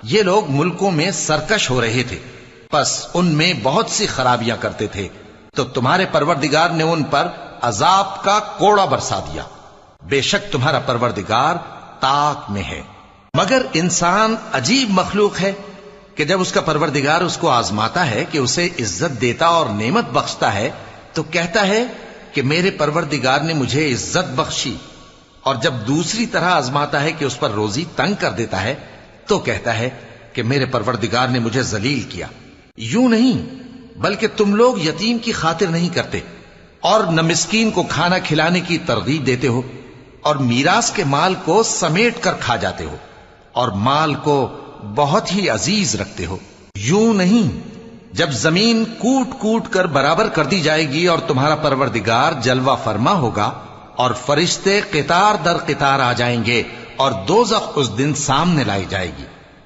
یہ لوگ ملکوں میں سرکش ہو رہے تھے، پس ان میں بہت سی خرابیاں کرتے تھے، تو تمہارے پروردگار نے ان پر عذاب کا کوڑا برسا دیا۔ بے شک تمہارا پروردگار طاق میں ہے۔ مگر انسان عجیب مخلوق ہے کہ جب اس کا پروردگار اس کو آزماتا ہے کہ اسے عزت دیتا اور نعمت بخشتا ہے تو کہتا ہے کہ میرے پروردگار نے مجھے عزت بخشی، اور جب دوسری طرح آزماتا ہے کہ اس پر روزی تنگ کر دیتا ہے تو کہتا ہے کہ میرے پروردگار نے مجھے ذلیل کیا۔ یوں نہیں، بلکہ تم لوگ یتیم کی خاطر نہیں کرتے اور نہ مسکین کو کھانا کھلانے کی ترغیب دیتے ہو، اور میراث کے مال کو سمیٹ کر کھا جاتے ہو، اور مال کو بہت ہی عزیز رکھتے ہو۔ یوں نہیں، جب زمین کوٹ کوٹ کر برابر کر دی جائے گی اور تمہارا پروردگار جلوہ فرما ہوگا اور فرشتے قطار در قطار آ جائیں گے اور دوزخ اس دن سامنے لائی جائے گی،